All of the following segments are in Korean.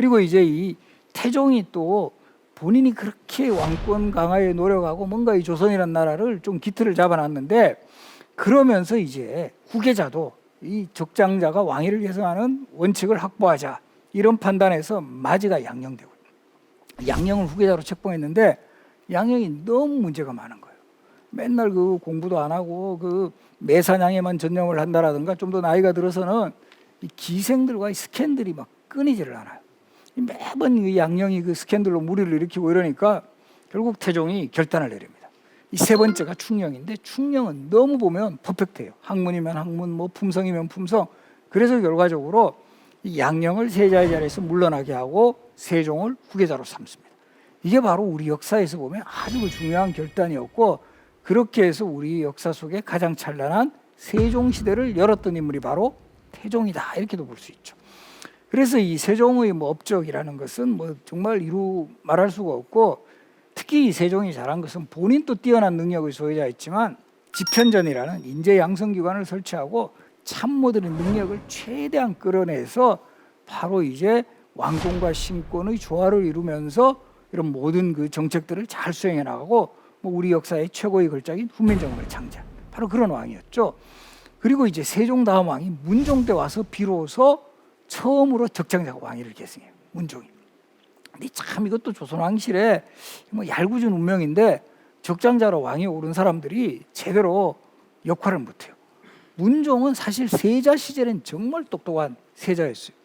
그리고 이제 이 태종이 또 본인이 그렇게 왕권 강화에 노력하고 뭔가 이 조선이라는 나라를 좀 기틀을 잡아놨는데, 그러면서 이제 후계자도 이 적장자가 왕위를 계승하는 원칙을 확보하자, 이런 판단에서 마지가 양녕되고, 양녕을 후계자로 책봉했는데 양녕이 너무 문제가 많은 거예요. 맨날 그 공부도 안 하고 그 매사냥에만 전념을 한다라든가, 좀 더 나이가 들어서는 이 기생들과의 스캔들이 막 끊이지를 않아요. 매번 이 양녕이 그 스캔들로 무리를 일으키고 이러니까 결국 태종이 결단을 내립니다. 이 세 번째가 충령인데, 충령은 너무 보면 퍼펙트해요. 학문이면 학문, 뭐 품성이면 품성. 그래서 결과적으로 이 양녕을 세자의 자리에서 물러나게 하고 세종을 후계자로 삼습니다. 이게 바로 우리 역사에서 보면 아주 중요한 결단이었고, 그렇게 해서 우리 역사 속에 가장 찬란한 세종시대를 열었던 인물이 바로 태종이다, 이렇게도 볼 수 있죠. 그래서 이 세종의 뭐 업적이라는 것은 뭐 정말 이루 말할 수가 없고, 특히 이 세종이 잘한 것은 본인도 뛰어난 능력의 소유자였지만 집현전이라는 인재 양성기관을 설치하고 참모들의 능력을 최대한 끌어내서 바로 이제 왕권과 신권의 조화를 이루면서 이런 모든 그 정책들을 잘 수행해 나가고, 뭐 우리 역사의 최고의 걸작인 훈민정음을 창제한 바로 그런 왕이었죠. 그리고 이제 세종 다음 왕이 문종 때 와서 비로소 처음으로 적장자가 왕위를 계승해요. 문종이. 근데 참 이것도 조선왕실의 뭐 얄궂은 운명인데, 적장자로 왕위에 오른 사람들이 제대로 역할을 못해요. 문종은 사실 세자 시절엔 정말 똑똑한 세자였어요.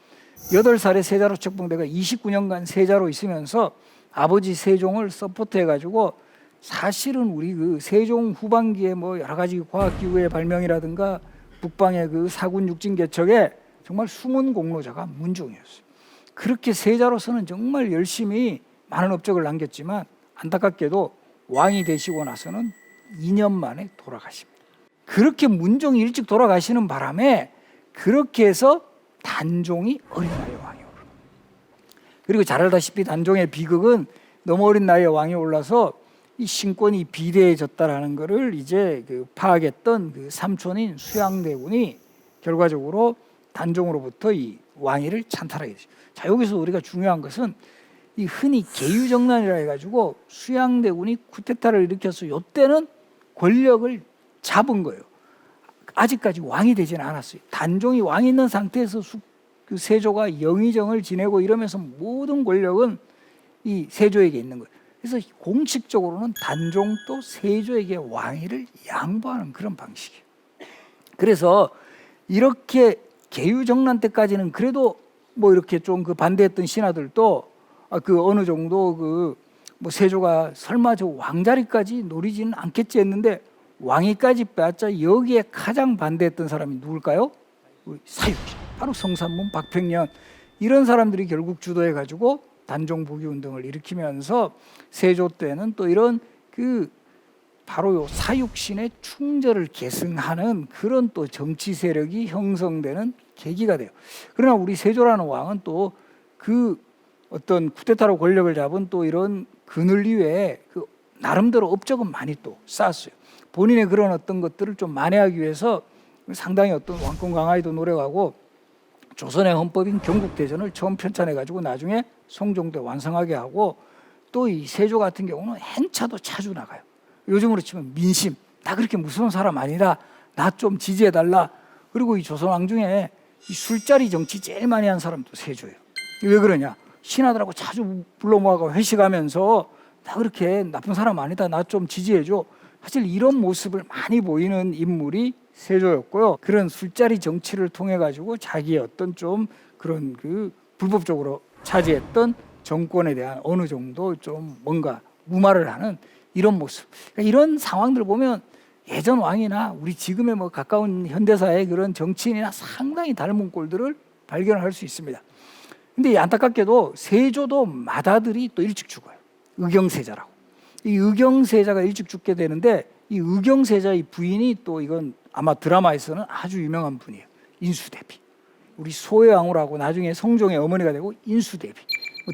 8살에 세자로 책봉되가 29년간 세자로 있으면서 아버지 세종을 서포트해가지고, 사실은 우리 그 세종 후반기에 뭐 여러 가지 과학기구의 발명이라든가 북방의 그 사군 육진 개척에 정말 숨은 공로자가 문종이었어요. 그렇게 세자로서는 정말 열심히 많은 업적을 남겼지만 안타깝게도 왕이 되시고 나서는 2년 만에 돌아가십니다. 그렇게 문종이 일찍 돌아가시는 바람에 그렇게 해서 단종이 어린 나이에 왕이 오릅니다. 그리고 잘 알다시피 단종의 비극은 너무 어린 나이에 왕이 올라서 이 신권이 비대해졌다라는 것을 이제 그 파악했던 그 삼촌인 수양대군이 결과적으로 단종으로부터 이 왕위를 찬탈하게 되죠. 자, 여기서 우리가 중요한 것은 이 흔히 계유정난이라 해가지고 수양대군이 쿠데타를 일으켜서 이때는 권력을 잡은 거예요. 아직까지 왕이 되지는 않았어요. 단종이 왕이 있는 상태에서 그 세조가 영의정을 지내고 이러면서 모든 권력은 이 세조에게 있는 거예요. 그래서 공식적으로는 단종도 세조에게 왕위를 양보하는 그런 방식이에요. 그래서 이렇게 계유정난 때까지는 그래도 뭐 이렇게 좀 그 반대했던 신하들도 그 어느 정도 그 뭐 세조가 설마 저 왕자리까지 노리지는 않겠지 했는데, 왕위까지 빼앗자 여기에 가장 반대했던 사람이 누굴까요? 사육신, 바로 성산문, 박평년, 이런 사람들이 결국 주도해가지고 단종 복위 운동을 일으키면서 세조 때는 또 이런 그 바로 요 사육신의 충절을 계승하는 그런 또 정치 세력이 형성되는 계기가 돼요. 그러나 우리 세조라는 왕은 또 그 어떤 쿠데타로 권력을 잡은 또 이런 그늘 이외에 그 나름대로 업적은 많이 또 쌓았어요. 본인의 그런 어떤 것들을 좀 만회하기 위해서 상당히 어떤 왕권 강화에도 노력하고, 조선의 헌법인 경국대전을 처음 편찬해가지고 나중에 성종대 완성하게 하고, 또 이 세조 같은 경우는 행차도 자주 나가요. 요즘으로 치면 민심, 나 그렇게 무서운 사람 아니다, 나 좀 지지해달라. 그리고 이 조선왕 중에 이 술자리 정치 제일 많이 한 사람도 세조예요. 왜 그러냐? 신하들하고 자주 불러 모아가 회식하면서 나 그렇게 나쁜 사람 아니다, 나 좀 지지해줘. 사실 이런 모습을 많이 보이는 인물이 세조였고요. 그런 술자리 정치를 통해 가지고 자기의 어떤 좀 그런 그 불법적으로 차지했던 정권에 대한 어느 정도 좀 뭔가 무마를 하는 이런 모습. 그러니까 이런 상황들을 보면 예전 왕이나 우리 지금의 뭐 가까운 현대사의 그런 정치인이나 상당히 닮은 꼴들을 발견할 수 있습니다. 근데 안타깝게도 세조도 맏아들이 또 일찍 죽어요. 의경세자라고. 이 의경세자가 일찍 죽게 되는데, 이 의경세자의 부인이 또 이건 아마 드라마에서는 아주 유명한 분이에요. 인수대비. 우리 소혜왕후라고 나중에 성종의 어머니가 되고 인수대비.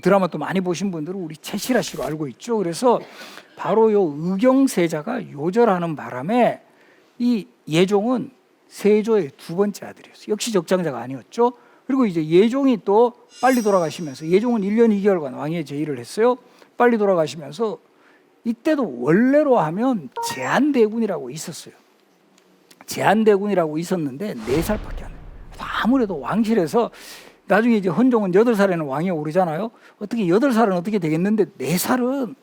드라마 또 많이 보신 분들은 우리 최실아 씨로 알고 있죠. 그래서 바로 요 의경세자가 요절하는 바람에 이 예종은 세조의 두 번째 아들이었어요. 역시 적장자가 아니었죠. 그리고 이제 예종이 또 빨리 돌아가시면서, 예종은 1년 2개월간 왕위에 제의를 했어요. 빨리 돌아가시면서 이때도 원래로 하면 제한대군이라고 있었어요. 제한대군이라고 있었는데 4살밖에 안 돼요. 아무래도 왕실에서 나중에 이제 헌종은 8살에는 왕위에 오르잖아요. 어떻게 8살은 어떻게 되겠는데 4살은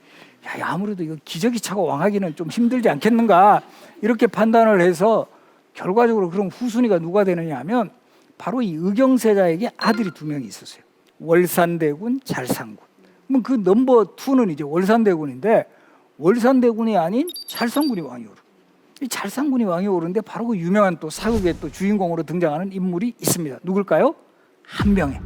야, 아무래도 이거 기저귀 차고 왕하기는 좀 힘들지 않겠는가, 이렇게 판단을 해서 결과적으로 그럼 후순위가 누가 되느냐 하면 바로 이 의경세자에게 아들이 2명이 있었어요. 월산대군, 잘상군. 그럼 그 넘버 2는 이제 월산대군인데, 월산대군이 아닌 잘상군이 왕이 오르. 이 잘상군이 왕이 오르는데 바로 그 유명한 또 사극의 또 주인공으로 등장하는 인물이 있습니다. 누굴까요? 한명회.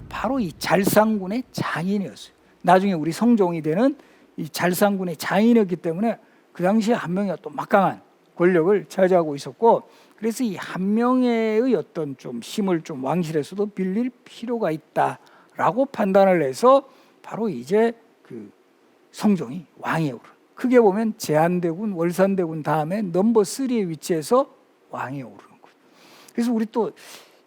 바로 이 잘상군의 장인이었어요. 나중에 우리 성종이 되는 이 잘상군의 장인이었기 때문에 그 당시에 한명회가 또 막강한 권력을 차지하고 있었고, 그래서 이 한명회의 어떤 좀 힘을 좀 왕실에서도 빌릴 필요가 있다라고 판단을 해서 바로 이제 그 성종이 왕위에 오르. 크게 보면 제한대군, 월산대군 다음에 넘버 3의 위치에서 왕위에 오르는 거예요. 그래서 우리 또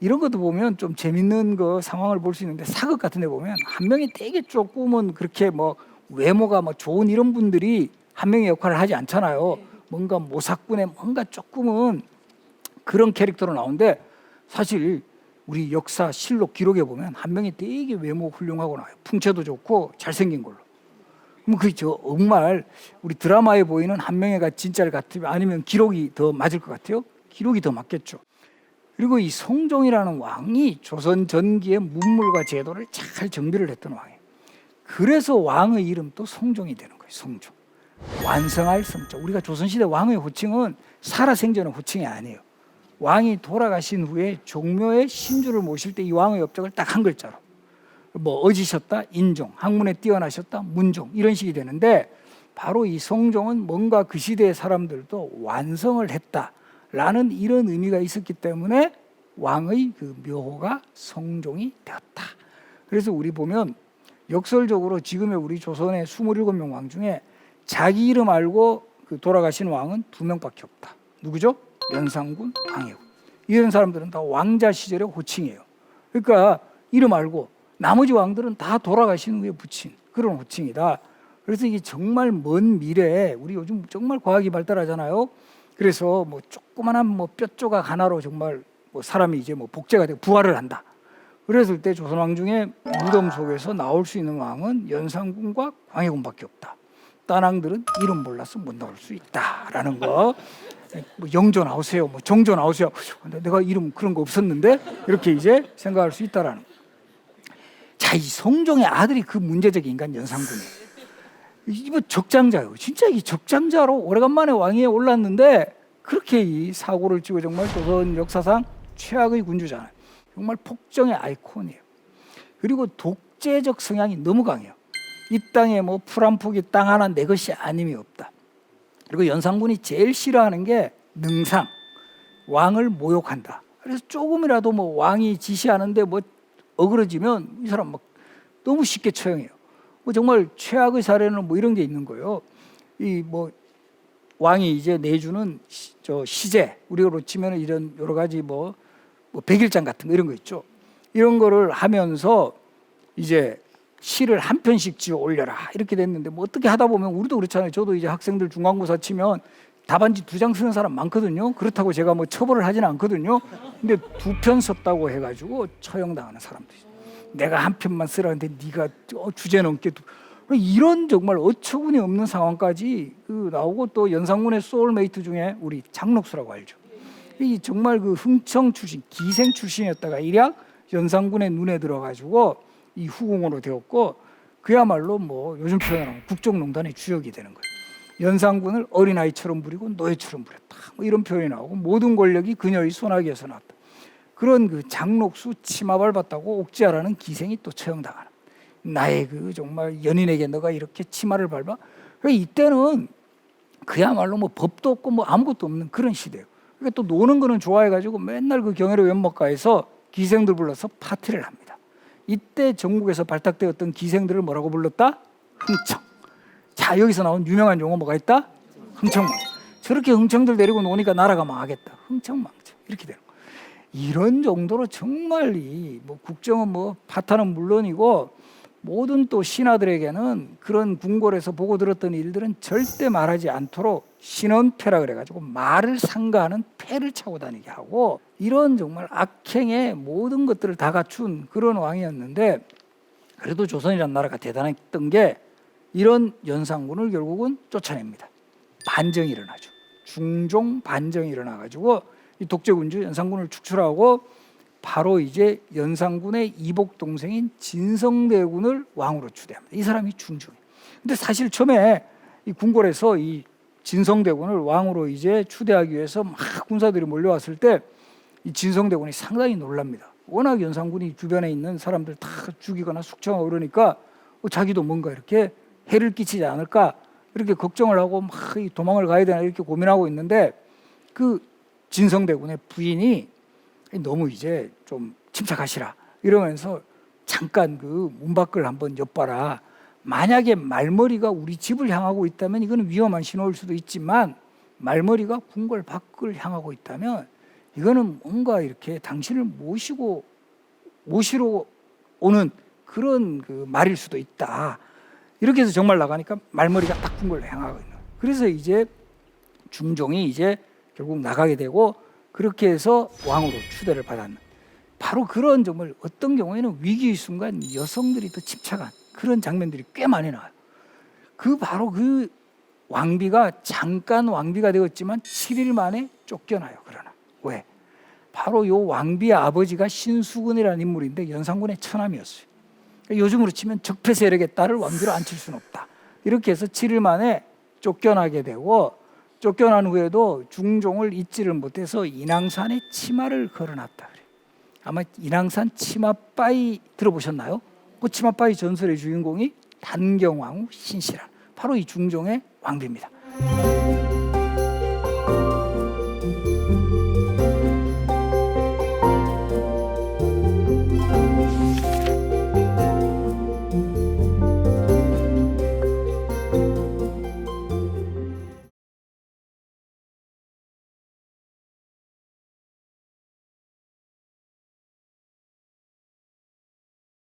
이런 것도 보면 좀 재밌는 거 상황을 볼 수 있는데, 사극 같은 데 보면 한명이 되게 조금은 그렇게 뭐 외모가 뭐 좋은 이런 분들이 한명의 역할을 하지 않잖아요. 뭔가 모사꾼의 뭔가 조금은 그런 캐릭터로 나오는데, 사실 우리 역사 실록 기록에 보면 한명이 되게 외모 훌륭하고 나와요. 풍채도 좋고 잘생긴 걸로. 그럼 그죠, 정말 우리 드라마에 보이는 한명회가 진짜를 같으면, 아니면 기록이 더 맞을 것 같아요? 기록이 더 맞겠죠. 그리고 이 성종이라는 왕이 조선 전기의 문물과 제도를 잘 정비를 했던 왕이에요. 그래서 왕의 이름도 성종이 되는 거예요. 성종. 완성할 성자. 우리가 조선시대 왕의 호칭은 살아생전의 호칭이 아니에요. 왕이 돌아가신 후에 종묘에 신주를 모실 때 이 왕의 업적을 딱 한 글자로, 뭐 어지셨다 인종, 학문에 뛰어나셨다 문종, 이런 식이 되는데, 바로 이 성종은 뭔가 그 시대의 사람들도 완성을 했다라는 이런 의미가 있었기 때문에 왕의 그 묘호가 성종이 되었다. 그래서 우리 보면 역설적으로 지금의 우리 조선의 27명 왕 중에 자기 이름 알고 그 돌아가신 왕은 2명밖에 없다. 누구죠? 연산군, 광해군. 이런 사람들은 다 왕자 시절의 호칭이에요. 그러니까 이름 알고 나머지 왕들은 다 돌아가신 후에 붙인 그런 호칭이다. 그래서 이게 정말 먼 미래에, 우리 요즘 정말 과학이 발달하잖아요. 그래서 뭐 조그만한 뭐 뼈 조각 하나로 정말 뭐 사람이 이제 뭐 복제가 되고 부활을 한다. 그랬을 때 조선 왕 중에 무덤 속에서 나올 수 있는 왕은 연산군과 광해군밖에 없다. 딴 왕들은 이름 몰라서 못 나올 수 있다라는 거. 뭐 영조 나오세요, 뭐 정조 나오세요. 근데 내가 이름 그런 거 없었는데, 이렇게 이제 생각할 수 있다라는 거. 자, 이 성종의 아들이 그 문제적인 인간 연산군이에요. 이거 적장자예요. 진짜 이 적장자로 오래간만에 왕위에 올랐는데 그렇게 이 사고를 치고 정말 조선 역사상 최악의 군주잖아요. 정말 폭정의 아이콘이에요. 그리고 독재적 성향이 너무 강해요. 이 땅에 뭐 풀 한 폭이 땅 하나 내 것이 아님이 없다. 그리고 연산군이 제일 싫어하는 게 능상, 왕을 모욕한다. 그래서 조금이라도 뭐 왕이 지시하는데 뭐 어그러지면 이 사람 막 너무 쉽게 처형해요. 뭐 정말 최악의 사례는 뭐 이런 게 있는 거예요. 이 뭐 왕이 이제 내주는 저 시제, 우리로 치면 이런 여러 가지 뭐 백일장 같은 거 이런 거 있죠. 이런 거를 하면서 이제 시를 한 편씩 지어 올려라 이렇게 됐는데, 뭐 어떻게 하다 보면 우리도 그렇잖아요. 저도 이제 학생들 중간고사 치면 답안지 2장 쓰는 사람 많거든요. 그렇다고 제가 뭐 처벌을 하지는 않거든요. 근데 2편 썼다고 해가지고 처형당하는 사람도 있어요. 내가 한 편만 쓰라는데 네가 주제 넘게 이런 정말 어처구니 없는 상황까지 나오고, 또 연산군의 소울메이트 중에 우리 장록수라고 알죠. 이 정말 그 흥청 출신, 기생 출신이었다가 일약 연산군의 눈에 들어가지고 이 후궁으로 되었고, 그야말로 뭐 요즘 표현하면 국정농단의 주역이 되는 거예요. 연산군을 어린아이처럼 부리고 노예처럼 부렸다. 뭐 이런 표현이 나오고, 모든 권력이 그녀의 손아귀에서 나왔다. 그런 그 장록수 치마 밟았다고 옥지아라는 기생이 또 처형당하는, 나의 그 정말 연인에게 너가 이렇게 치마를 밟아? 그러니까 이때는 그야말로 뭐 법도 없고 뭐 아무것도 없는 그런 시대예요. 그러니까 또 노는 거는 좋아해가지고 맨날 그 경혜로 연못가에서 기생들 불러서 파티를 합니다. 이때 전국에서 발탁되었던 기생들을 뭐라고 불렀다? 흥청. 자, 여기서 나온 유명한 용어 뭐가 있다? 흥청망청. 저렇게 흥청들 데리고 노니까 나라가 망하겠다. 흥청망청. 이렇게 되는 거예요. 이런 정도로 정말 뭐 국정은 뭐 파탄은 물론이고 모든 또 신하들에게는 그런 궁궐에서 보고 들었던 일들은 절대 말하지 않도록 신원패라 그래가지고 말을 상가하는 패를 차고 다니게 하고 이런 정말 악행의 모든 것들을 다 갖춘 그런 왕이었는데 그래도 조선이라는 나라가 대단했던 게 이런 연산군을 결국은 쫓아냅니다. 반정이 일어나죠. 중종 반정이 일어나가지고 이 독재군주 연산군을 축출하고 바로 이제 연산군의 이복 동생인 진성대군을 왕으로 추대합니다. 이 사람이 중종이에요. 근데 사실 처음에 이 궁궐에서 이 진성대군을 왕으로 이제 추대하기 위해서 막 군사들이 몰려왔을 때 이 진성대군이 상당히 놀랍니다. 워낙 연산군이 주변에 있는 사람들 다 죽이거나 숙청하고 그러니까 자기도 뭔가 이렇게 해를 끼치지 않을까 이렇게 걱정을 하고 막 도망을 가야 되나 이렇게 고민하고 있는데 그 진성대군의 부인이 너무 이제 좀 침착하시라 이러면서 잠깐 그 문 밖을 한번 엿봐라. 만약에 말머리가 우리 집을 향하고 있다면 이거는 위험한 신호일 수도 있지만 말머리가 궁궐 밖을 향하고 있다면 이거는 뭔가 이렇게 당신을 모시러 오는 그런 그 말일 수도 있다. 이렇게 해서 정말 나가니까 말머리가 딱 궁궐을 향하고 있는. 그래서 이제 중종이 이제 결국 나가게 되고 그렇게 해서 왕으로 추대를 받았는. 바로 그런 정말 어떤 경우에는 위기의 순간 여성들이 더 집착한 그런 장면들이 꽤 많이 나와요. 바로 그 왕비가 잠깐 왕비가 되었지만 7일 만에 쫓겨나요. 그러나 왜? 바로 요 왕비의 아버지가 신수군이라는 인물인데 연산군의 처남이었어요. 요즘으로 치면 적폐 세력의 딸을 왕비로 앉힐 수는 없다. 이렇게 해서 7일 만에 쫓겨나게 되고 쫓겨난 후에도 중종을 잊지를 못해서 인왕산에 치마를 걸어놨다 그래요. 아마 인왕산 치마바위 들어보셨나요? 그 치마바위 전설의 주인공이 단경왕후 신씨라 바로 이 중종의 왕비입니다.